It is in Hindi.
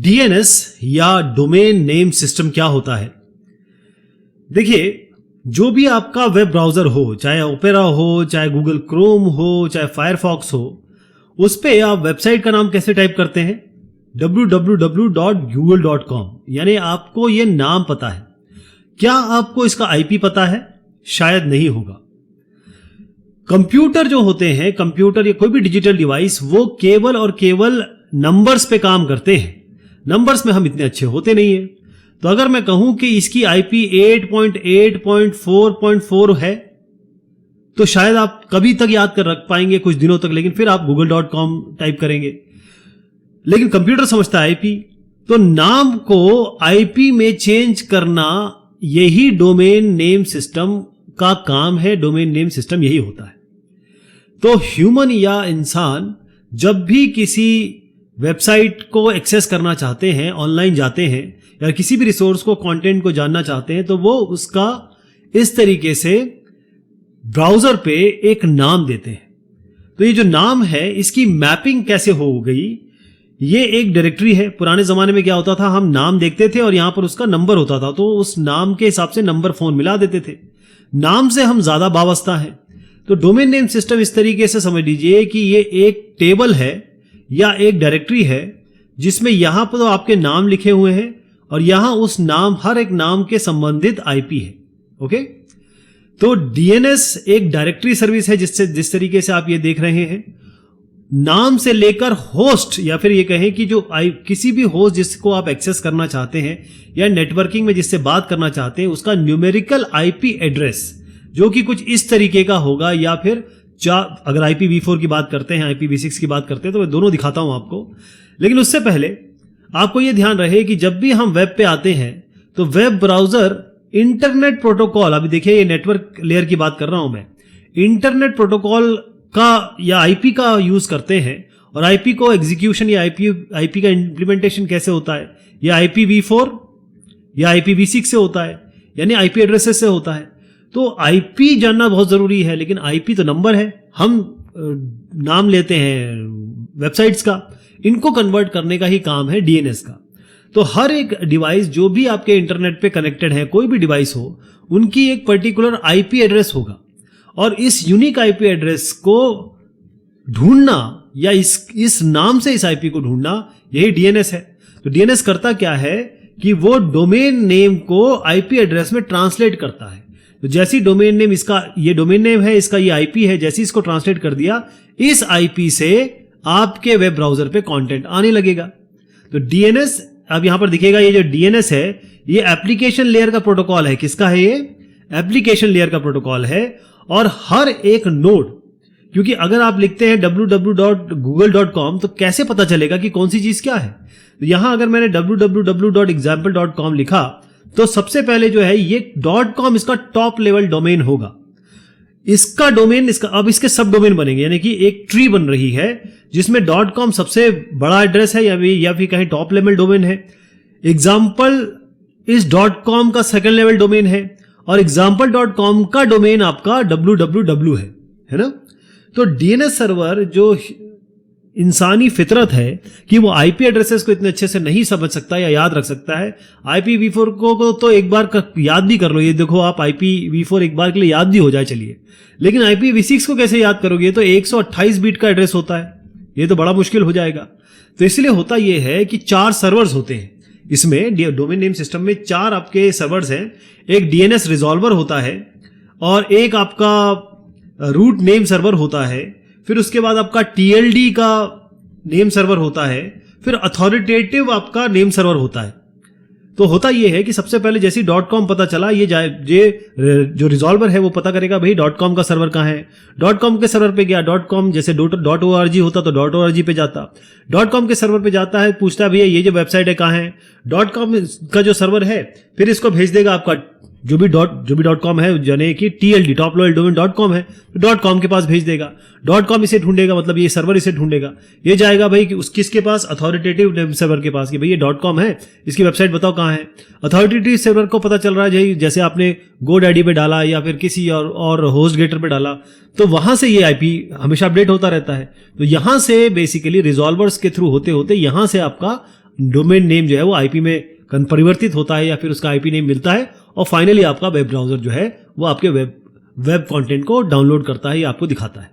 डीएनएस या डोमेन नेम सिस्टम क्या होता है? देखिए, जो भी आपका वेब ब्राउजर हो, चाहे ओपेरा हो, चाहे गूगल क्रोम हो, चाहे फायरफॉक्स हो, उस पे आप वेबसाइट का नाम कैसे टाइप करते हैं? www.google.com। यानी आपको ये नाम पता है। क्या आपको इसका आईपी पता है? शायद नहीं होगा। कंप्यूटर जो होते हैं, कंप्यूटर या कोई भी डिजिटल डिवाइस, वो केवल और केवल नंबर्स पे काम करते हैं। नंबर्स में हम इतने अच्छे होते नहीं हैं। तो अगर मैं कहूं कि इसकी आईपी 8.8.4.4 है, तो शायद आप कभी तक याद कर रख पाएंगे, कुछ दिनों तक, लेकिन फिर आप google.com टाइप करेंगे। लेकिन कंप्यूटर समझता है आईपी। तो नाम को आईपी में चेंज करना, यही डोमेन नेम सिस्टम का काम है। डोमेन नेम सिस्टम यही होता है। तो ह्यूमन या इंसान जब भी किसी वेबसाइट को एक्सेस करना चाहते हैं, ऑनलाइन जाते हैं, या किसी भी रिसोर्स को, कंटेंट को जानना चाहते हैं, तो वो उसका इस तरीके से ब्राउजर पे एक नाम देते हैं। तो ये जो नाम है, इसकी मैपिंग कैसे हो गई? ये एक डायरेक्टरी है। पुराने जमाने में क्या होता था, हम नाम देखते थे और यहां पर उसका नंबर होता था, तो उस नाम के हिसाब से नंबर फोन मिला देते थे। नाम से हम ज्यादा वाबस्ता हैं। तो डोमेन नेम सिस्टम इस तरीके से समझ लीजिए कि ये एक टेबल है या एक डायरेक्टरी है, जिसमें यहां पर तो आपके नाम लिखे हुए हैं और यहां उस नाम, हर एक नाम के संबंधित आईपी है। ओके, तो डीएनएस एक डायरेक्टरी सर्विस है, जिस तरीके से आप ये देख रहे हैं, नाम से लेकर होस्ट, या फिर ये कहें कि जो किसी भी होस्ट जिसको आप एक्सेस करना चाहते हैं या नेटवर्किंग में जिससे बात करना चाहते हैं, उसका न्यूमेरिकल आईपी एड्रेस जो कि कुछ इस तरीके का होगा, या फिर अगर IPv4 की बात करते हैं, IPv6 की बात करते हैं, तो मैं दोनों दिखाता हूं आपको। लेकिन उससे पहले आपको यह ध्यान रहे कि जब भी हम वेब पे आते हैं, तो वेब ब्राउजर इंटरनेट प्रोटोकॉल, अभी देखिए ये नेटवर्क लेयर की बात कर रहा हूं मैं, इंटरनेट प्रोटोकॉल का या आईपी का यूज करते हैं। और आईपी को एग्जीक्यूशन या आईपी का इंप्लीमेंटेशन कैसे होता है? या IPv4 या IPv6 से होता है, यानी आईपी एड्रेसेस से होता है। तो आईपी जानना बहुत जरूरी है, लेकिन आईपी तो नंबर है। हम नाम लेते हैं वेबसाइट्स का, इनको कन्वर्ट करने का ही काम है डीएनएस का। तो हर एक डिवाइस जो भी आपके इंटरनेट पे कनेक्टेड है, कोई भी डिवाइस हो, उनकी एक पर्टिकुलर आईपी एड्रेस होगा, और इस यूनिक आईपी एड्रेस को ढूंढना या इस नाम से इस आईपी को ढूंढना, यही डीएनएस है। तो डीएनएस करता क्या है कि वो डोमेन नेम को आईपी एड्रेस में ट्रांसलेट करता है। तो जैसी डोमेन नेम, इसका ये डोमेन नेम है, इसका ये आईपी है, जैसे इसको ट्रांसलेट कर दिया, इस आईपी से आपके वेब ब्राउजर पे कंटेंट आने लगेगा। तो डीएनएस, अब यहां पर दिखेगा, ये जो डीएनएस है, ये एप्लीकेशन लेयर का प्रोटोकॉल है। किसका है ये? एप्लीकेशन लेयर का प्रोटोकॉल है। और हर एक नोड, क्योंकि अगर आप लिखते हैं www.google.com, तो कैसे पता चलेगा कि कौन सी चीज क्या है? तो यहां अगर मैंने www.example.com लिखा, तो सबसे पहले जो है ये .com इसका टॉप लेवल डोमेन होगा। इसका डोमेन, अब इसके सब डोमेन बनेंगे, यानी कि एक ट्री बन रही है जिसमें .com सबसे बड़ा एड्रेस है, या फिर कहीं टॉप लेवल डोमेन है। एग्जाम्पल इस .com का सेकंड लेवल डोमेन है, और example.com का डोमेन आपका www है ना? तो डीएनएस सर्वर जो इंसानी फितरत है कि वो आईपी एड्रेसेस को इतने अच्छे से नहीं समझ सकता या याद रख सकता है। IPv4 को तो एक बार याद भी कर लो, ये देखो आप IPv4 एक बार के लिए याद भी हो जाए, चलिए। लेकिन IPv6 को कैसे याद करोगे? तो 128 बीट का एड्रेस होता है, ये तो बड़ा मुश्किल हो जाएगा। तो इसलिए होता यह है कि 4 सर्वर्स होते हैं इसमें, डोमेन नेम सिस्टम में 4 आपके सर्वर्स हैं। एक डीएनएस रिजॉल्वर होता है, और एक आपका रूट नेम सर्वर होता है, फिर उसके बाद आपका TLD का नेम सर्वर होता है, फिर अथॉरिटेटिव आपका नेम सर्वर होता है। तो होता यह है कि सबसे पहले जैसे .com पता चला, ये जो रिजॉल्वर है वो पता करेगा भाई .com का सर्वर कहाँ है। .com के सर्वर पे गया, .com जैसे .org होता तो .org पे जाता, .com के सर्वर पे जाता है, पूछता है भैया ये जो वेबसाइट है कहाँ है। .com का जो सर्वर है, फिर इसको भेज देगा आपका जो भी .com है, यानी कि TLD top level domain .com है, तो .com के पास भेज देगा। .com इसे ढूंढेगा, मतलब ये सर्वर इसे ढूंढेगा, ये जाएगा भाई कि किसके पास? अथॉरिटेटिव सर्वर के पास, कि भाई ये .com है, इसकी वेबसाइट बताओ कहाँ है। अथॉरिटेटिव सर्वर को पता चल रहा है जैसे आपने GoDaddy पे डाला या फिर किसी और HostGator पे डाला, तो वहां से ये आईपी हमेशा अपडेट होता रहता है। तो यहां से बेसिकली रिजॉल्वर्स के थ्रू होते होते यहां से आपका डोमेन नेम जो है वो आईपी में परिवर्तित होता है या फिर उसका आईपी नेम मिलता है और फाइनली आपका वेब ब्राउजर जो है वो आपके वेब कंटेंट को डाउनलोड करता है या आपको दिखाता है।